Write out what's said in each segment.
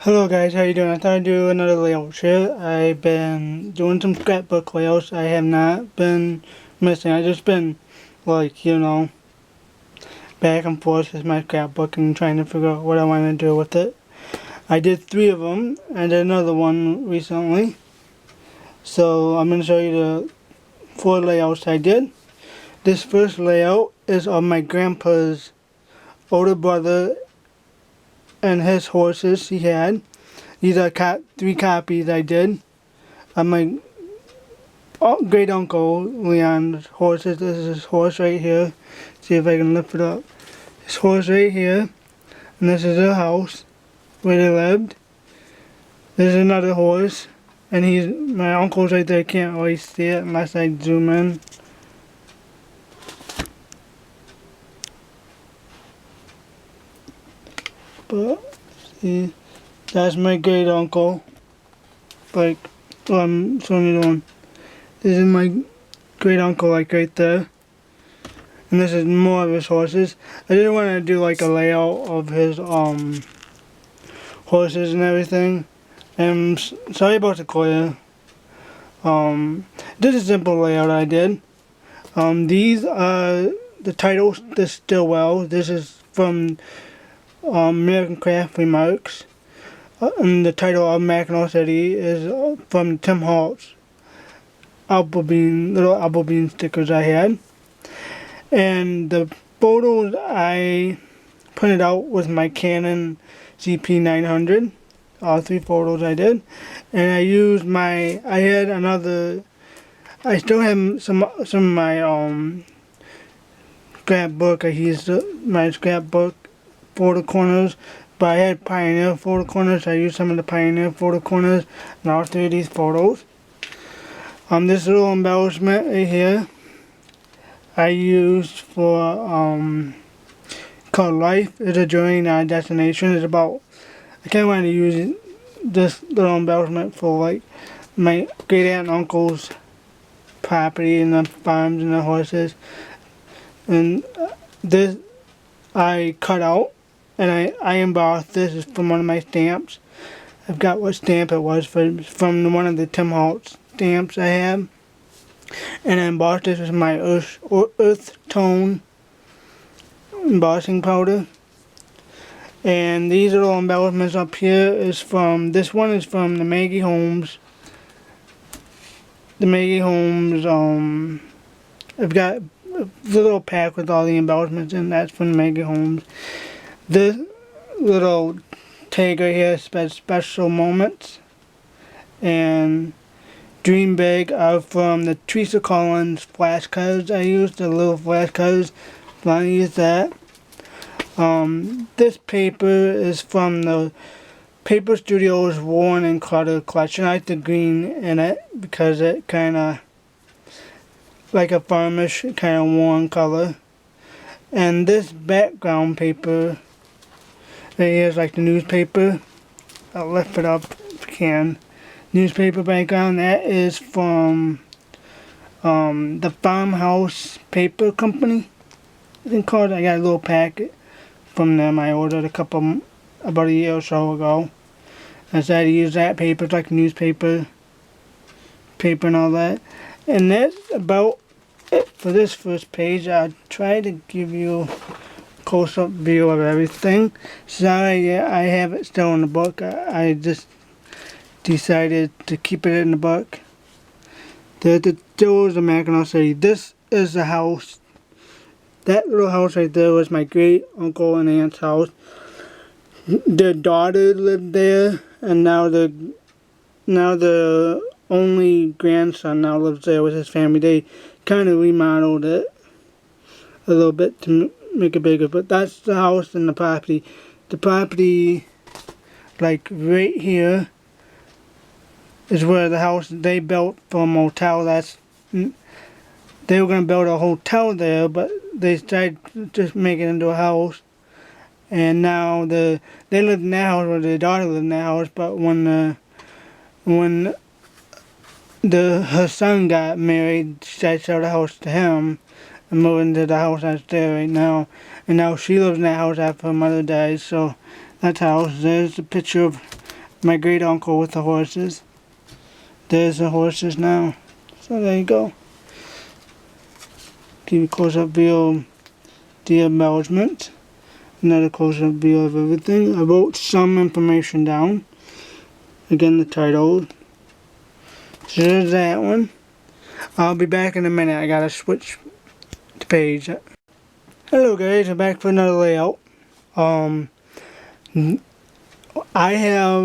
Hello guys, how you doing? I thought I'd do another layout share. I've been doing some scrapbook layouts. I have not been missing. I just been back and forth with my scrapbook and trying to figure out what I want to do with it. I did 3 of them and did another one recently. So I'm going to show you the 4 layouts I did. This first layout is of my grandpa's older brother and his horses he had. These are 3 copies I did of my great uncle Leon's horses. This is his horse right here. See if I can lift it up. His horse right here. And this is their house where they lived. There's another horse. And my uncle's right there. Can't really see it unless I zoom in. But see, that's my great uncle. Like, I'm showing you the one. This is my great uncle, like right there. And this is more of his horses. I didn't want to do like a layout of his horses and everything. And sorry about the glare. This is a simple layout I did. These are the titles to Stillwell. This is from American Craft Remarks. And the title of Mackinac City is from Tim Holtz little Applebean stickers I had. And the photos I printed out with my Canon CP900. All 3 photos I did. And I still have some of my scrapbook. I used my scrapbook photo corners. But I had Pioneer photo corners. I used some of the Pioneer photo corners in all 3 of these photos. This little embellishment right here I used for called Life is a Journey, Not a Destination. It's about, I kind of wanted to use this little embellishment for like my great aunt and uncle's property and the farms and the horses. And this I cut out. And I embossed this is from one of my stamps. I've got what stamp it was from one of the Tim Holtz stamps I have. And I embossed this with my earth tone embossing powder. And these little embellishments up here this one is from the Maggie Holmes. I've got a little pack with all the embellishments and that's from Maggie Holmes. This little tag right here says Special Moments, and Dream Big are from the Teresa Collins flashcards I used, the little flashcards. I use that. This paper is from the Paper Studios Worn and Cluttered collection. I like the green in it because it kind of like a farmish kind of worn color. And this background paper right here is like the newspaper. I'll lift it up if I can. Newspaper background. That is from the Farmhouse Paper Company. I think I got a little packet from them. I ordered about a year or so ago. I decided to use that paper. It's like newspaper paper and all that. And that's about it for this first page. I'll try to give you close-up view of everything. Sorry, I have it still in the book. I just decided to keep it in the book. There was the Mackinac City. This is the house. That little house right there was my great uncle and aunt's house. Their daughter lived there, and now the only grandson now lives there with his family. They kind of remodeled it a little bit to make it bigger, but that's the house and the property. The property, like right here, is where the house they built for a motel. They were going to build a hotel there, but they decided to just make it into a house. And now they lived in that house, or their daughter lived in that house. But when her son got married, she decided to sell the house to him and move into the house that's there right now. And now she lives in that house after her mother died. So that's house. There's a picture of my great uncle with the horses. There's the horses now. So there you go. Give you a close-up view of the embellishment. Another close-up view of everything. I wrote some information down. Again, the title. So there's that one. I'll be back in a minute. I gotta switch the page. Hello guys, I'm back for another layout. I have,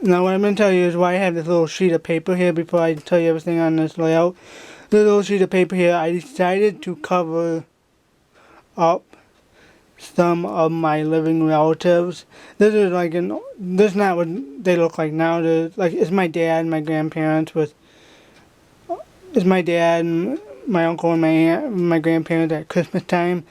now what I'm going to tell you is why I have this little sheet of paper here before I tell you everything on this layout. This little sheet of paper here, I decided to cover up some of my living relatives. This is like, this is not what they look like now. Like, it's my dad and my grandparents it's my dad and my uncle and my aunt and my grandparents at Christmas time.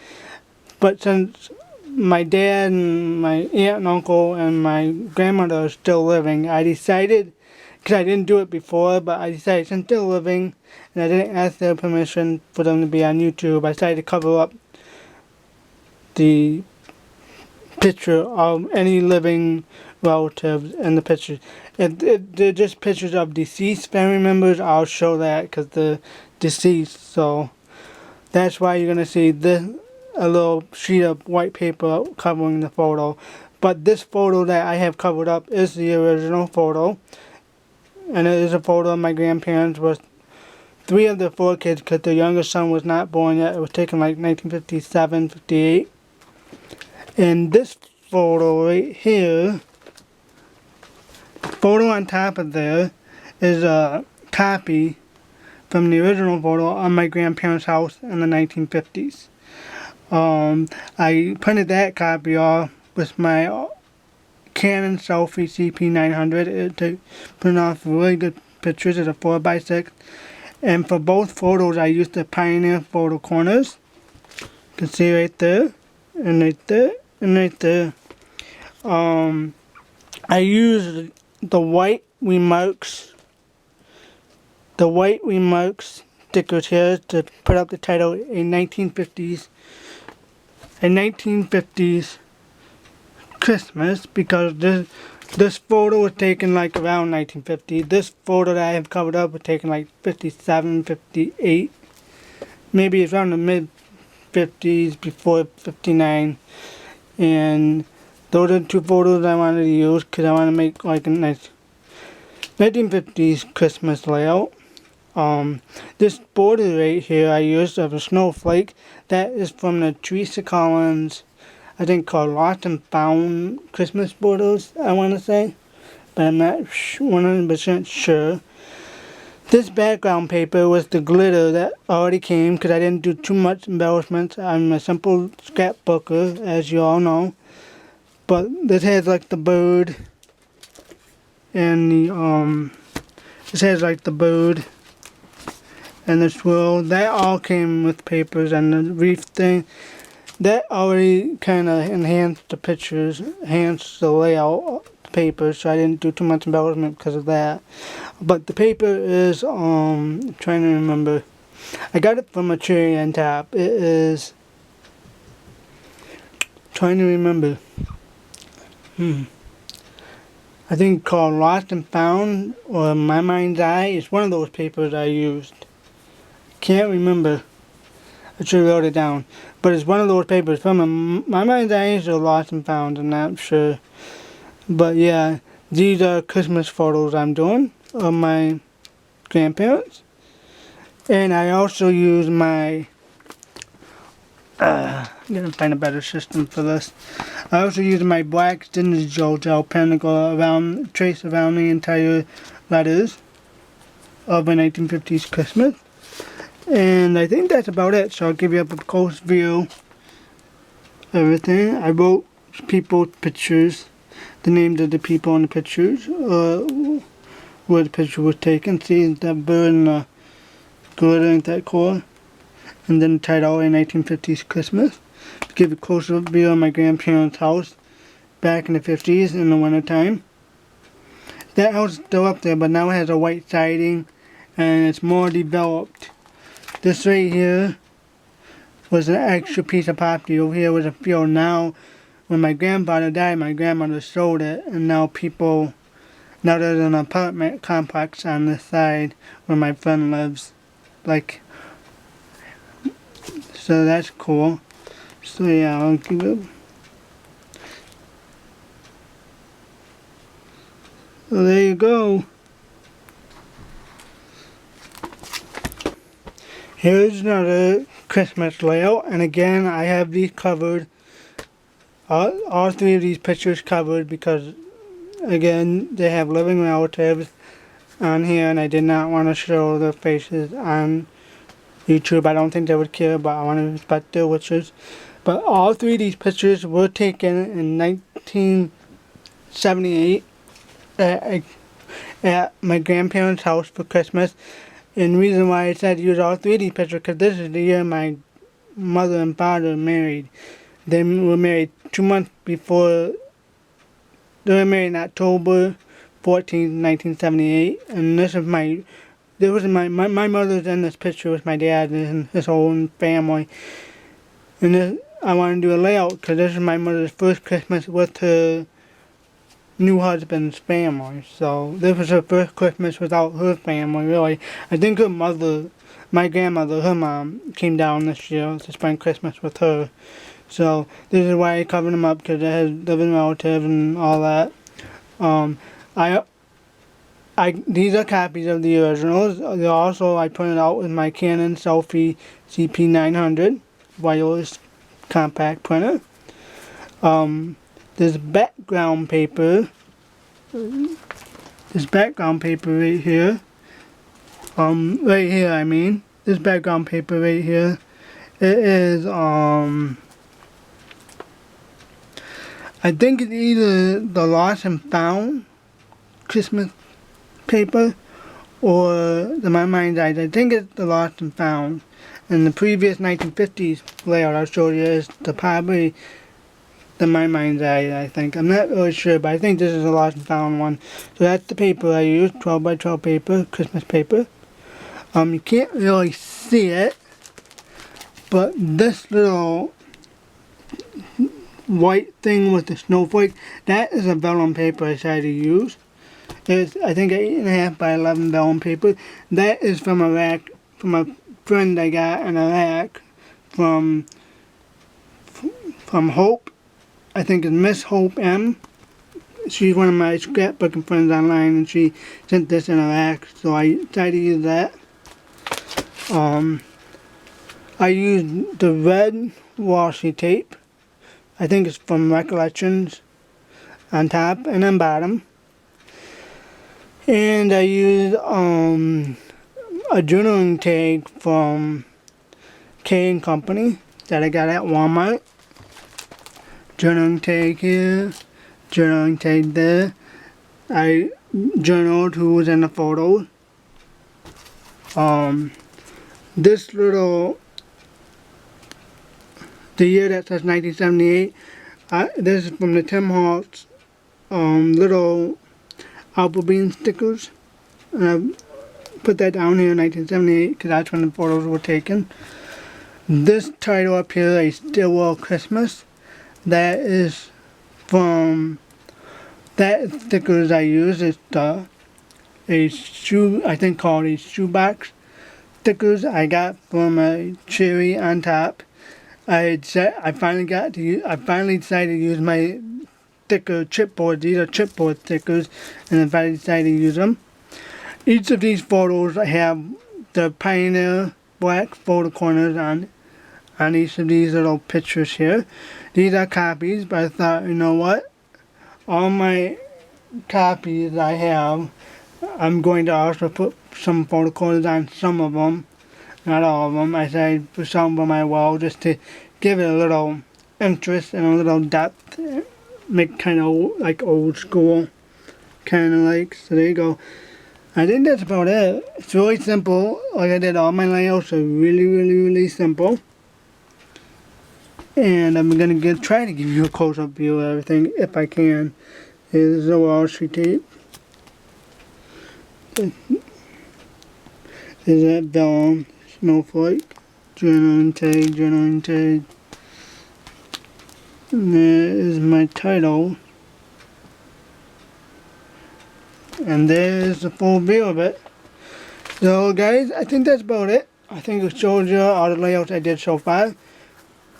But since my dad and my aunt and uncle and my grandmother are still living, I decided, because I didn't do it before, but I decided since they're living and I didn't ask their permission for them to be on YouTube, I decided to cover up the picture of any living relatives in the pictures. They're just pictures of deceased family members. I'll show that because they're deceased, so that's why you're going to see a little sheet of white paper covering the photo. But this photo that I have covered up is the original photo. And it is a photo of my grandparents with 3 of their 4 kids because their youngest son was not born yet. It was taken like 1957, 58. And this photo right here, the photo on top of there is a copy from the original photo on my grandparents' house in the 1950s. I printed that copy off with my Canon Selfie CP900. It printed off really good pictures. It's a 4x6. And for both photos, I used the Pioneer photo corners. You can see right there, and right there, and right there. I used the white remarks stickers here to put up the title, a 1950s Christmas, because this photo was taken like around 1950. This photo that I have covered up was taken like 57, 58. Maybe it's around the mid 50s, before 59. And those are the 2 photos I wanted to use because I want to make like a nice 1950s Christmas layout. This border right here I used of a snowflake. That is from the Teresa Collins, I think called Lost and Found Christmas borders, I want to say. But I'm not 100% sure. This background paper was the glitter that already came because I didn't do too much embellishments. I'm a simple scrapbooker, as you all know. But this has like the bird and this has like the bird and the swirl. That all came with papers, and the reef thing, that already kind of enhanced the pictures, enhanced the layout of the paper, so I didn't do too much embellishment because of that. But the paper is, I'm trying to remember, I got it from a Cherry on Top. It is, trying to remember, I think called Lost and Found, or My Mind's Eye. It's one of those papers I used. Can't remember. I should have wrote it down. But it's one of those papers from My Mind's Eye or Lost and Found, I'm not sure. But yeah, these are Christmas photos I'm doing of my grandparents. And I also use my, I'm going to find a better system for this. I also use my black Digital gel pen to go around, trace around the entire letters of a 1950s Christmas. And I think that's about it. So I'll give you a close view of everything. I wrote people's pictures, the names of the people in the pictures, where the picture was taken. See that bird and the glitter in that core. And then the title, a 1950s Christmas. To give a closer view of my grandparents' house back in the 50s in the wintertime. That house is still up there, but now it has a white siding and it's more developed. This right here was an extra piece of property. Over here was a field. Now, when my grandfather died, my grandmother sold it, and now people Now there's an apartment complex on the side where my friend lives. Like, so that's cool. So yeah, I'll give it. So there you go. Here's another Christmas layout, and again I have these covered. All three of these pictures covered because again they have living relatives on here, and I did not want to show their faces on YouTube. I don't think they would care, but I want to respect their wishes. But all three of these pictures were taken in 1978 at my grandparents' house for Christmas. And the reason why I decided to use all three of these pictures because this is the year my mother and father married. They were married 2 months before. They were married in October 14th, 1978. And this is my mother's in this picture with my dad and his whole family. And this, I wanted to do a layout because this is my mother's first Christmas with her new husband's family. So this was her first Christmas without her family, really. I think her mother, my grandmother, her mom, came down this year to spend Christmas with her. So this is why I covered them up, because it has living relatives and all that. These are copies of the originals. They're also, I printed out with my Canon Selfie CP900 wireless compact printer. This background paper right here, this background paper right here, it is, I think it's either the Lost and Found Christmas paper or the My Mind's Eyes. I think it's the Lost and Found. And the previous 1950s layout I showed you is probably the My Mind's Eye, I think. I'm not really sure, but I think this is a Lost and Found one. So that's the paper I used, 12 by 12 paper, Christmas paper. You can't really see it, but this little white thing with the snowflake, that is a vellum paper I decided to use. It's, I think, 8.5 by 11 vellum paper. That is from a rack, from a friend I got in Iraq from Hope. I think it's Miss Hope M. She's one of my scrapbooking friends online, and she sent this in Iraq, so I decided to use that. I used the red washi tape. I think it's from Recollections on top and on bottom. And I used a journaling tag from K & Company that I got at Walmart. Journaling tag here, journaling tag there. I journaled who was in the photos. This little, the year that says 1978, this is from the Tim Hortons little Applebean stickers. And I put that down here in 1978 because that's when the photos were taken. This title up here, A Stillwell Christmas, that is from that stickers I use. It's a shoe, I think called a shoebox stickers I got from a cherry on top. I finally decided to use my sticker chipboard. These are chipboard stickers, and I finally decided to use them. Each of these photos have the Pioneer black photo corners on each of these little pictures here. These are copies, but I thought, you know what? All my copies I have, I'm going to also put some photo corners on some of them, not all of them. I said for some of them I will, just to give it a little interest and a little depth, make kind of like old school, kind of like. So there you go. I think that's about it. It's really simple. Like I did, all my layouts are really simple. And I'm gonna try to give you a close-up view of everything if I can. Here's the washi tape. There's that vellum, snowflake, journaling tag. And there is my title. And there's the full view of it. So guys, I think that's about it. I think it showed you all the layouts I did so far.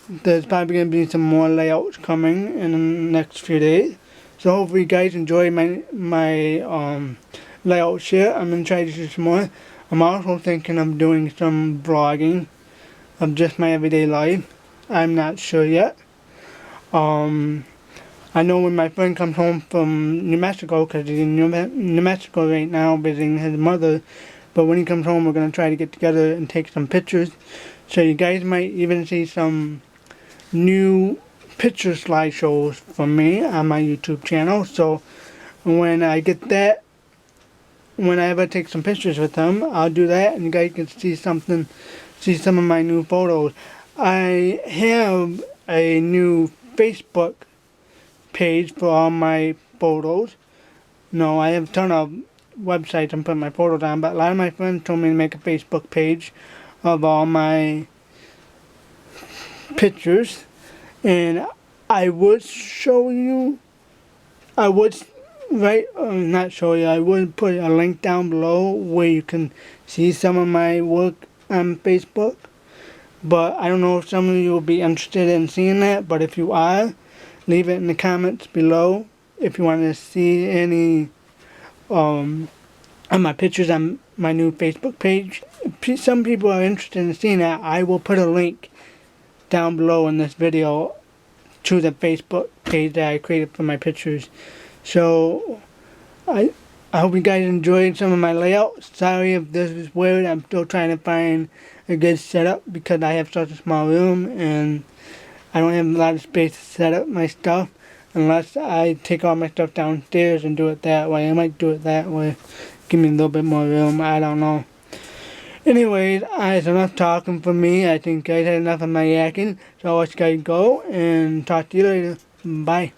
There's probably going to be some more layouts coming in the next few days. So hopefully you guys enjoy my layout share. I'm going to try to do some more. I'm also thinking of doing some vlogging of just my everyday life. I'm not sure yet. I know when my friend comes home from New Mexico, because he's in New Mexico right now visiting his mother, but when he comes home we're going to try to get together and take some pictures. So you guys might even see some new picture slideshows from me on my YouTube channel. So when I get that, when I ever take some pictures with him, I'll do that and you guys can see some of my new photos. I have a new Facebook page for all my photos. No, I have a ton of websites I'm putting my photos on, but a lot of my friends told me to make a Facebook page of all my pictures, and I would show you, I would not show you, I would put a link down below where you can see some of my work on Facebook, but I don't know if some of you will be interested in seeing that. But if you are, leave it in the comments below if you want to see any of my pictures on my new Facebook page. If some people are interested in seeing that, I will put a link down below in this video to the Facebook page that I created for my pictures. So I hope you guys enjoyed some of my layouts. Sorry if this is weird. I'm still trying to find a good setup because I have such a small room and I don't have a lot of space to set up my stuff unless I take all my stuff downstairs and do it that way. I might do it that way. Give me a little bit more room. I don't know. Anyways, that's enough talking for me. I think guys had enough of my yakking. So I'll let you guys go and talk to you later. Bye.